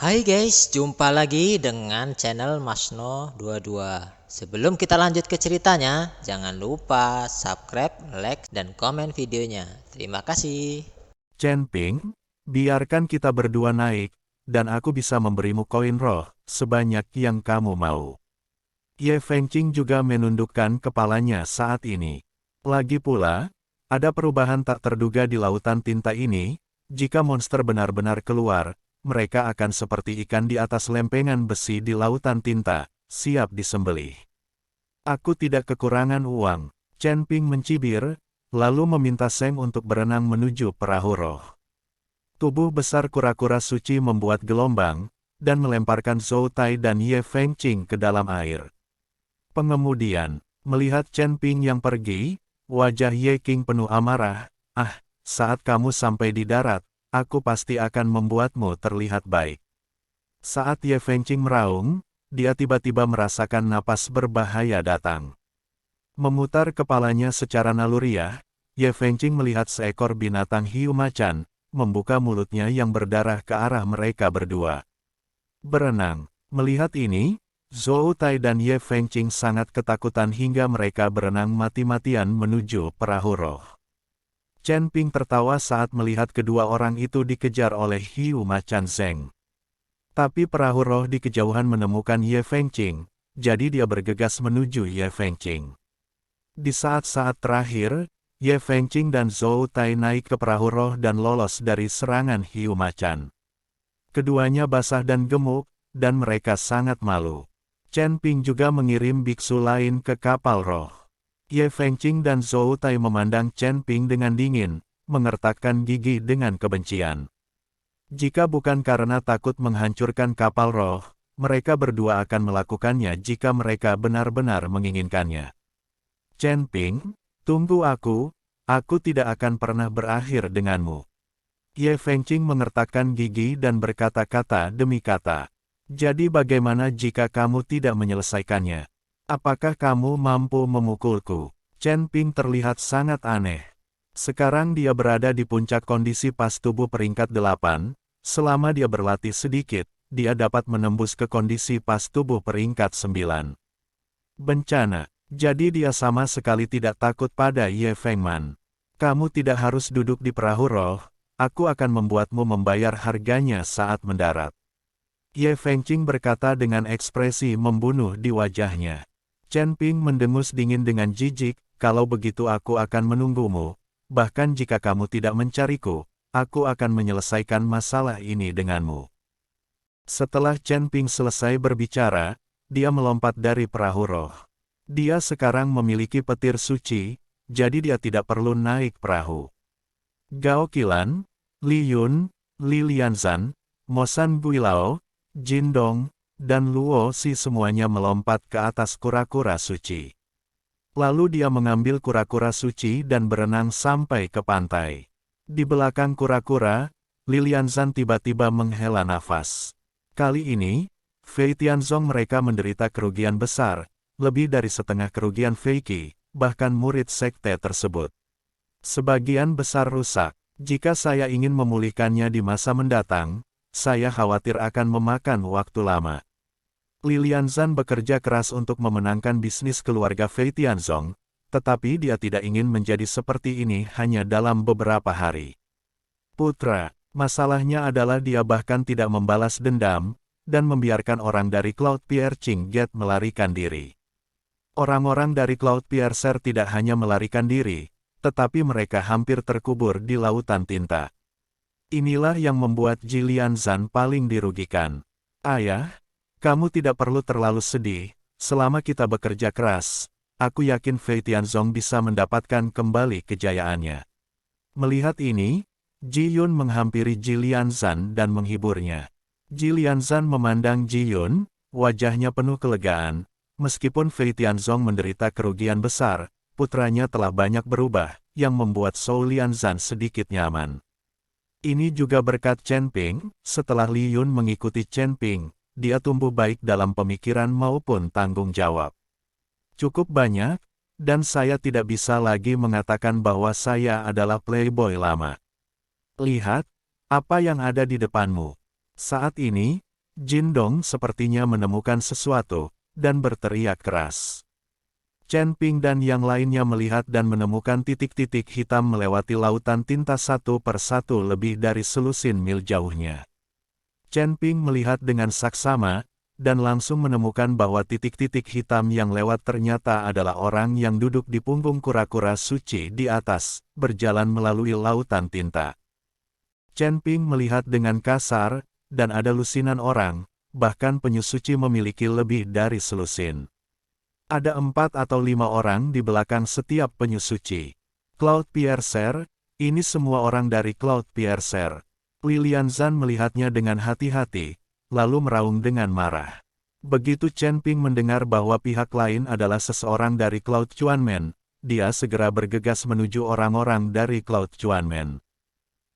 Hai guys, jumpa lagi dengan channel Masno22. Sebelum kita lanjut ke ceritanya, jangan lupa subscribe, like, dan komen videonya. Terima kasih. Chen Ping, biarkan kita berdua naik, dan aku bisa memberimu koin roh, sebanyak yang kamu mau. Ye Fengqing juga menundukkan kepalanya saat ini. Lagi pula, ada perubahan tak terduga di lautan tinta ini, jika monster benar-benar keluar, mereka akan seperti ikan di atas lempengan besi di lautan tinta, siap disembelih. Aku tidak kekurangan uang, Chen Ping mencibir, lalu meminta Seng untuk berenang menuju perahu roh. Tubuh besar kura-kura suci membuat gelombang, dan melemparkan Zhou Tai dan Ye Fengqing ke dalam air. Pengemudian, melihat Chen Ping yang pergi, wajah Ye Qing penuh amarah. Saat kamu sampai di darat, aku pasti akan membuatmu terlihat baik. Saat Ye Fengqing meraung, dia tiba-tiba merasakan napas berbahaya datang. Memutar kepalanya secara naluriah, Ye Fengqing melihat seekor binatang hiu macan, membuka mulutnya yang berdarah ke arah mereka berdua. Berenang. Melihat ini, Zhou Tai dan Ye Fengqing sangat ketakutan hingga mereka berenang mati-matian menuju perahu roh. Chen Ping tertawa saat melihat kedua orang itu dikejar oleh hiu macan Zeng. Tapi perahu roh di kejauhan menemukan Ye Fengqing, jadi dia bergegas menuju Ye Fengqing. Di saat-saat terakhir, Ye Fengqing dan Zhou Tai naik ke perahu roh dan lolos dari serangan hiu macan. Keduanya basah dan gemuk, dan mereka sangat malu. Chen Ping juga mengirim biksu lain ke kapal roh. Ye Fengqing dan Zhou Tai memandang Chen Ping dengan dingin, mengertakkan gigi dengan kebencian. Jika bukan karena takut menghancurkan kapal roh, mereka berdua akan melakukannya jika mereka benar-benar menginginkannya. Chen Ping, tunggu aku tidak akan pernah berakhir denganmu. Ye Fengqing mengertakkan gigi dan berkata-kata demi kata. Jadi bagaimana jika kamu tidak menyelesaikannya? Apakah kamu mampu memukulku? Chen Ping terlihat sangat aneh. Sekarang dia berada di puncak kondisi pas tubuh peringkat 8, selama dia berlatih sedikit, dia dapat menembus ke kondisi pas tubuh peringkat 9. Bencana. Jadi dia sama sekali tidak takut pada Ye Fengman. Kamu tidak harus duduk di perahu roh, aku akan membuatmu membayar harganya saat mendarat. Ye Fengqing berkata dengan ekspresi membunuh di wajahnya. Chen Ping mendengus dingin dengan jijik, kalau begitu aku akan menunggumu, bahkan jika kamu tidak mencariku, aku akan menyelesaikan masalah ini denganmu. Setelah Chen Ping selesai berbicara, dia melompat dari perahu roh. Dia sekarang memiliki petir suci, jadi dia tidak perlu naik perahu. Gao Qilan, Li Yun, Li Lianzan, Mo San Guilao, Jin Dong, dan Luo Xi semuanya melompat ke atas kura-kura suci. Lalu dia mengambil kura-kura suci dan berenang sampai ke pantai. Di belakang kura-kura, Li Lianzan tiba-tiba menghela nafas. Kali ini, Fei Tianzong mereka menderita kerugian besar, lebih dari setengah kerugian Fei Qi, bahkan murid sekte tersebut. Sebagian besar rusak. Jika saya ingin memulihkannya di masa mendatang, saya khawatir akan memakan waktu lama. Li Lianzan bekerja keras untuk memenangkan bisnis keluarga Fei Tianzong, tetapi dia tidak ingin menjadi seperti ini hanya dalam beberapa hari. Putra, masalahnya adalah dia bahkan tidak membalas dendam, dan membiarkan orang dari Cloud Piercing Gate melarikan diri. Orang-orang dari Cloud Piercer tidak hanya melarikan diri, tetapi mereka hampir terkubur di lautan tinta. Inilah yang membuat Jilian Zan paling dirugikan. Ayah, kamu tidak perlu terlalu sedih, selama kita bekerja keras, aku yakin Fei Tianzong bisa mendapatkan kembali kejayaannya. Melihat ini, Ji Yun menghampiri Jilian Zan dan menghiburnya. Jilian Zan memandang Ji Yun, wajahnya penuh kelegaan, meskipun Fei Tianzong menderita kerugian besar, putranya telah banyak berubah, yang membuat Zhou Lianzan sedikit nyaman. Ini juga berkat Chen Ping, setelah Li Yun mengikuti Chen Ping, dia tumbuh baik dalam pemikiran maupun tanggung jawab. Cukup banyak, dan saya tidak bisa lagi mengatakan bahwa saya adalah playboy lama. Lihat, apa yang ada di depanmu. Saat ini, Jin Dong sepertinya menemukan sesuatu, dan berteriak keras. Chen Ping dan yang lainnya melihat dan menemukan titik-titik hitam melewati lautan tinta satu per satu lebih dari selusin mil jauhnya. Chen Ping melihat dengan saksama, dan langsung menemukan bahwa titik-titik hitam yang lewat ternyata adalah orang yang duduk di punggung kura-kura suci di atas, berjalan melalui lautan tinta. Chen Ping melihat dengan kasar, dan ada lusinan orang, bahkan penyu suci memiliki lebih dari selusin. Ada 4 atau 5 orang di belakang setiap penyu suci. Cloud Piercer, ini semua orang dari Cloud Piercer. Li Lianzan melihatnya dengan hati-hati, lalu meraung dengan marah. Begitu Chen Ping mendengar bahwa pihak lain adalah seseorang dari Cloud Chuanmen, dia segera bergegas menuju orang-orang dari Cloud Chuanmen.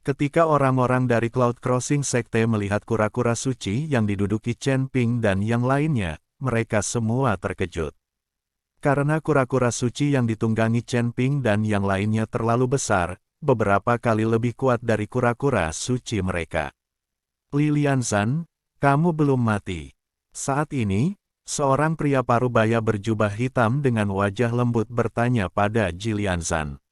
Ketika orang-orang dari Cloud Crossing Sekte melihat kura-kura suci yang diduduki Chen Ping dan yang lainnya, mereka semua terkejut. Karena kura-kura suci yang ditunggangi Chen Ping dan yang lainnya terlalu besar, beberapa kali lebih kuat dari kura-kura suci mereka. Li Lianzan, kamu belum mati. Saat ini, seorang pria parubaya berjubah hitam dengan wajah lembut bertanya pada Ji Lianzan.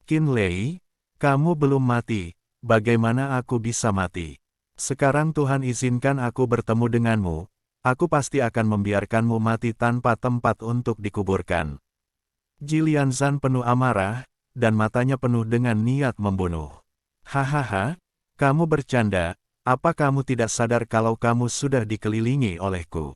Qin Lei, kamu belum mati, bagaimana aku bisa mati? Sekarang Tuhan izinkan aku bertemu denganmu. Aku pasti akan membiarkanmu mati tanpa tempat untuk dikuburkan. Ji Lianzan penuh amarah, dan matanya penuh dengan niat membunuh. Hahaha, kamu bercanda, apa kamu tidak sadar kalau kamu sudah dikelilingi olehku?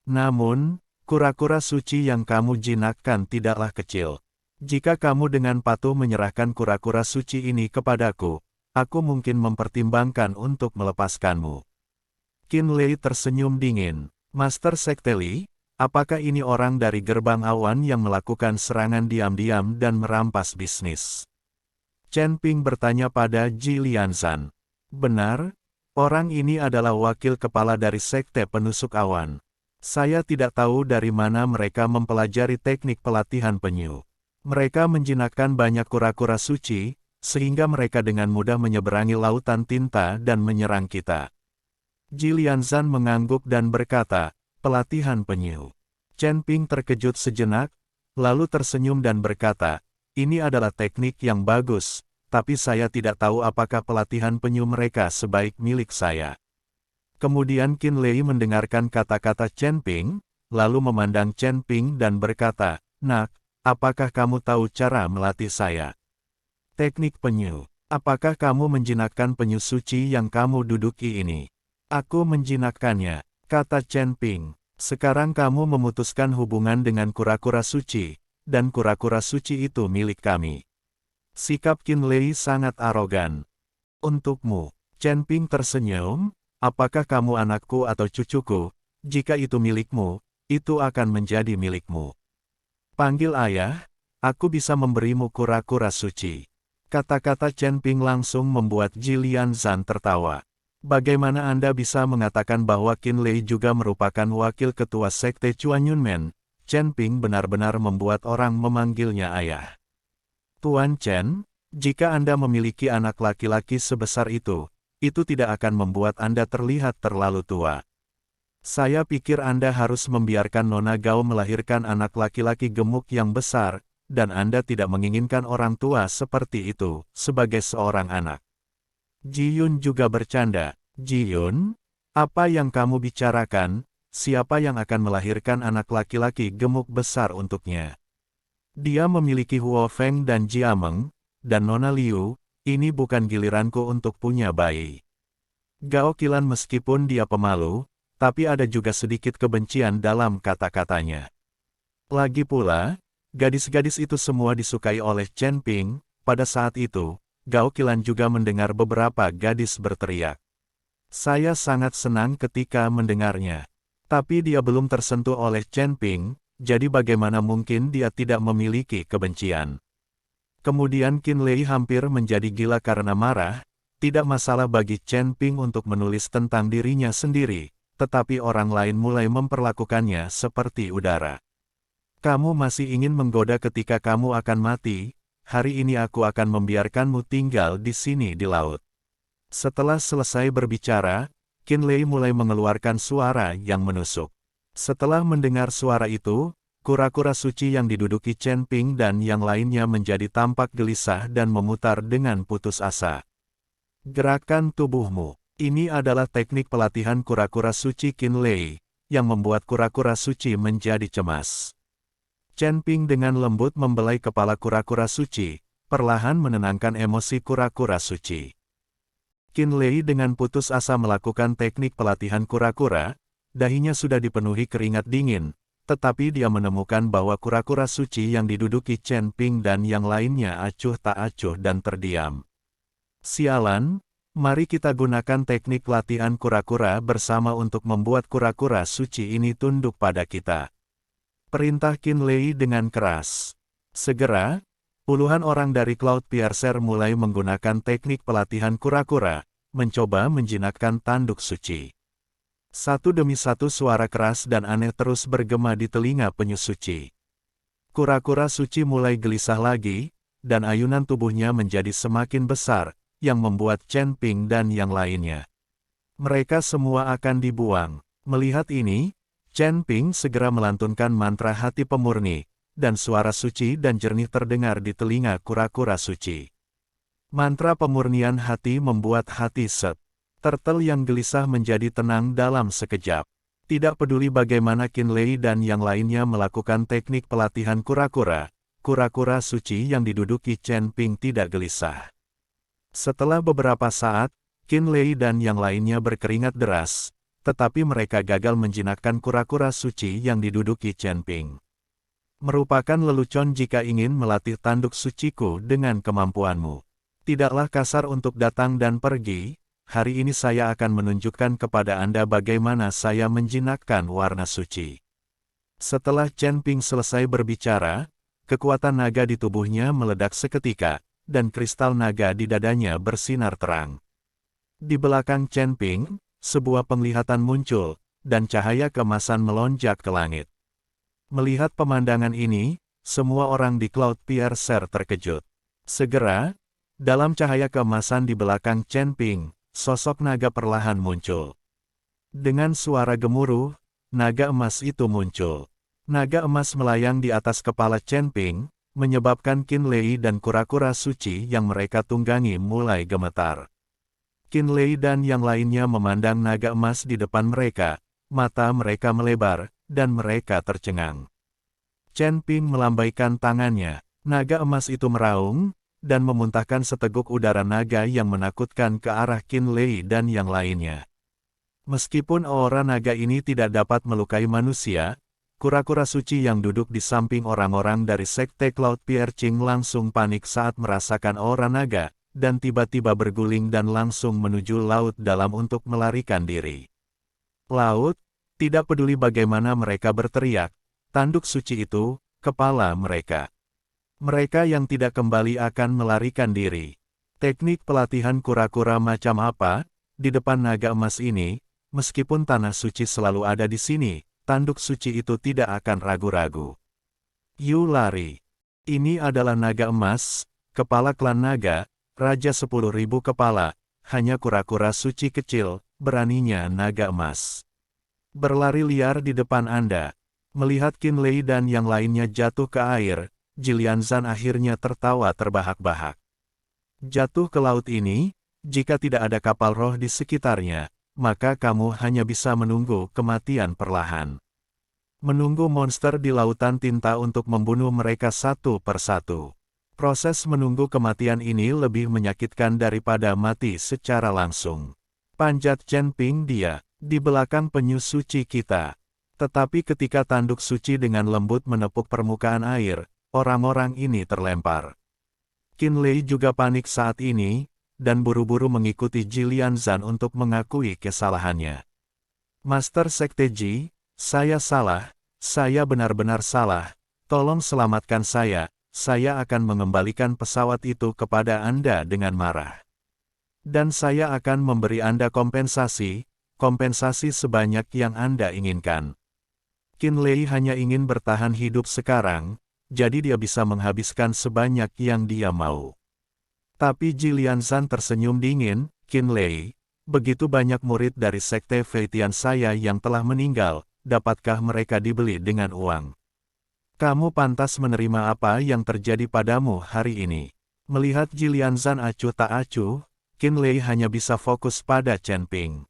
Namun, kura-kura suci yang kamu jinakkan tidaklah kecil. Jika kamu dengan patuh menyerahkan kura-kura suci ini kepadaku, aku mungkin mempertimbangkan untuk melepaskanmu. Qin Lei tersenyum dingin. Master Sekte Li, apakah ini orang dari gerbang awan yang melakukan serangan diam-diam dan merampas bisnis? Chen Ping bertanya pada Ji Lianzan. Benar, orang ini adalah wakil kepala dari Sekte Penusuk Awan. Saya tidak tahu dari mana mereka mempelajari teknik pelatihan penyu. Mereka menjinakkan banyak kura-kura suci, sehingga mereka dengan mudah menyeberangi lautan tinta dan menyerang kita. Ji Lianzan mengangguk dan berkata, pelatihan penyu. Chen Ping terkejut sejenak, lalu tersenyum dan berkata, ini adalah teknik yang bagus, tapi saya tidak tahu apakah pelatihan penyu mereka sebaik milik saya. Kemudian Qin Lei mendengarkan kata-kata Chen Ping, lalu memandang Chen Ping dan berkata, Nak, apakah kamu tahu cara melatih saya? Teknik penyu. Apakah kamu menjinakkan penyu suci yang kamu duduki ini? Aku menjinakkannya, kata Chen Ping. Sekarang kamu memutuskan hubungan dengan kura-kura suci, dan kura-kura suci itu milik kami. Sikap Qin Lei sangat arogan. Untukmu, Chen Ping tersenyum, apakah kamu anakku atau cucuku? Jika itu milikmu, itu akan menjadi milikmu. Panggil ayah, aku bisa memberimu kura-kura suci. Kata-kata Chen Ping langsung membuat Ji Lianzan tertawa. Bagaimana Anda bisa mengatakan bahwa Qin Lei juga merupakan wakil ketua Sekte Chuanyunmen? Chen Ping benar-benar membuat orang memanggilnya ayah. Tuan Chen, jika Anda memiliki anak laki-laki sebesar itu tidak akan membuat Anda terlihat terlalu tua. Saya pikir Anda harus membiarkan Nona Gao melahirkan anak laki-laki gemuk yang besar, dan Anda tidak menginginkan orang tua seperti itu, sebagai seorang anak. Ji Yun juga bercanda. Ji Yun, apa yang kamu bicarakan? Siapa yang akan melahirkan anak laki-laki gemuk besar untuknya? Dia memiliki Huo Feng dan Jia Meng, dan Nona Liu, ini bukan giliranku untuk punya bayi. Gao Qilan meskipun dia pemalu, tapi ada juga sedikit kebencian dalam kata-katanya. Lagi pula, gadis-gadis itu semua disukai oleh Chen Ping. Pada saat itu, Gao Qilan juga mendengar beberapa gadis berteriak. Saya sangat senang ketika mendengarnya. Tapi dia belum tersentuh oleh Chen Ping, jadi bagaimana mungkin dia tidak memiliki kebencian. Kemudian Qin Lei hampir menjadi gila karena marah. Tidak masalah bagi Chen Ping untuk menulis tentang dirinya sendiri, tetapi orang lain mulai memperlakukannya seperti udara. Kamu masih ingin menggoda ketika kamu akan mati? Hari ini aku akan membiarkanmu tinggal di sini di laut. Setelah selesai berbicara, Qinlei mulai mengeluarkan suara yang menusuk. Setelah mendengar suara itu, kura-kura suci yang diduduki Chen Ping dan yang lainnya menjadi tampak gelisah dan memutar dengan putus asa. Gerakan tubuhmu. Ini adalah teknik pelatihan kura-kura suci Qinlei, yang membuat kura-kura suci menjadi cemas. Chen Ping dengan lembut membelai kepala kura-kura suci, perlahan menenangkan emosi kura-kura suci. Qinlei dengan putus asa melakukan teknik pelatihan kura-kura, dahinya sudah dipenuhi keringat dingin, tetapi dia menemukan bahwa kura-kura suci yang diduduki Chen Ping dan yang lainnya acuh tak acuh dan terdiam. Sialan, mari kita gunakan teknik latihan kura-kura bersama untuk membuat kura-kura suci ini tunduk pada kita. Perintah Qinlei dengan keras. Segera, puluhan orang dari Cloudpiercer mulai menggunakan teknik pelatihan kura-kura, mencoba menjinakkan tanduk suci. Satu demi satu suara keras dan aneh terus bergema di telinga penyu suci. Kura-kura suci mulai gelisah lagi, dan ayunan tubuhnya menjadi semakin besar, yang membuat Chen Ping dan yang lainnya. Mereka semua akan dibuang. Melihat ini, Chen Ping segera melantunkan mantra hati pemurni, dan suara suci dan jernih terdengar di telinga kura-kura suci. Mantra pemurnian hati membuat hati tertel yang gelisah menjadi tenang dalam sekejap. Tidak peduli bagaimana Qinlei dan yang lainnya melakukan teknik pelatihan kura-kura, kura-kura suci yang diduduki Chen Ping tidak gelisah. Setelah beberapa saat, Qinlei dan yang lainnya berkeringat deras, tetapi mereka gagal menjinakkan kura-kura suci yang diduduki Chen Ping. Merupakan lelucon jika ingin melatih tanduk suciku dengan kemampuanmu. Tidaklah kasar untuk datang dan pergi, hari ini saya akan menunjukkan kepada Anda bagaimana saya menjinakkan warna suci. Setelah Chen Ping selesai berbicara, kekuatan naga di tubuhnya meledak seketika, dan kristal naga di dadanya bersinar terang. Di belakang Chen Ping, sebuah penglihatan muncul, dan cahaya keemasan melonjak ke langit. Melihat pemandangan ini, semua orang di Cloudpiercer terkejut. Segera, dalam cahaya keemasan di belakang Chen Ping, sosok naga perlahan muncul. Dengan suara gemuruh, naga emas itu muncul. Naga emas melayang di atas kepala Chen Ping, menyebabkan Qinlei dan kura-kura suci yang mereka tunggangi mulai gemetar. Qinlei dan yang lainnya memandang naga emas di depan mereka, mata mereka melebar, dan mereka tercengang. Chen Ping melambaikan tangannya, naga emas itu meraung, dan memuntahkan seteguk udara naga yang menakutkan ke arah Qinlei dan yang lainnya. Meskipun aura naga ini tidak dapat melukai manusia, kura-kura suci yang duduk di samping orang-orang dari Sekte Cloudpiercer langsung panik saat merasakan aura naga, dan tiba-tiba berguling dan langsung menuju laut dalam untuk melarikan diri. Laut, tidak peduli bagaimana mereka berteriak, tanduk suci itu, kepala mereka. Mereka yang tidak kembali akan melarikan diri. Teknik pelatihan kura-kura macam apa, di depan naga emas ini, meskipun tanah suci selalu ada di sini, tanduk suci itu tidak akan ragu-ragu. Yu lari. Ini adalah naga emas, kepala klan naga, Raja 10.000 kepala, hanya kura-kura suci kecil, beraninya naga emas. Berlari liar di depan Anda. Melihat Qinlei dan yang lainnya jatuh ke air, Jilian Zhan akhirnya tertawa terbahak-bahak. Jatuh ke laut ini, jika tidak ada kapal roh di sekitarnya, maka kamu hanya bisa menunggu kematian perlahan. Menunggu monster di lautan tinta untuk membunuh mereka satu persatu. Proses menunggu kematian ini lebih menyakitkan daripada mati secara langsung. Panjat Chen Ping dia, di belakang penyu suci kita. Tetapi ketika tanduk suci dengan lembut menepuk permukaan air, orang-orang ini terlempar. Qinlei juga panik saat ini, dan buru-buru mengikuti Jilian Zhan untuk mengakui kesalahannya. Master Sekte Ji, saya salah, saya benar-benar salah, tolong selamatkan saya akan mengembalikan pesawat itu kepada Anda dengan marah. Dan saya akan memberi Anda kompensasi sebanyak yang Anda inginkan. Qinlei hanya ingin bertahan hidup sekarang, jadi dia bisa menghabiskan sebanyak yang dia mau. Tapi Jilian Zhan tersenyum dingin, Qinlei, Begitu banyak murid dari Sekte Feitian saya yang telah meninggal, dapatkah mereka dibeli dengan uang? Kamu pantas menerima apa yang terjadi padamu hari ini. Melihat Jilian Zan acuh tak acuh, Qin Lei hanya bisa fokus pada Chen Ping.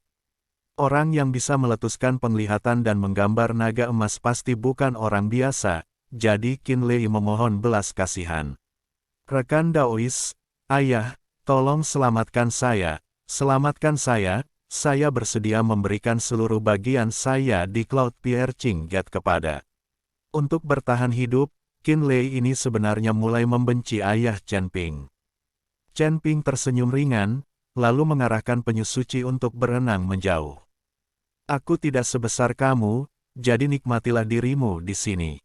Orang yang bisa meletuskan penglihatan dan menggambar naga emas pasti bukan orang biasa, jadi Qin Lei memohon belas kasihan. Rekan Daois, ayah, tolong selamatkan saya, saya bersedia memberikan seluruh bagian saya di Cloud Piercing Gate kepada. Untuk bertahan hidup, Qin Lei ini sebenarnya mulai membenci ayah Chen Ping. Chen Ping tersenyum ringan, lalu mengarahkan penyu suci untuk berenang menjauh. Aku tidak sebesar kamu, jadi nikmatilah dirimu di sini.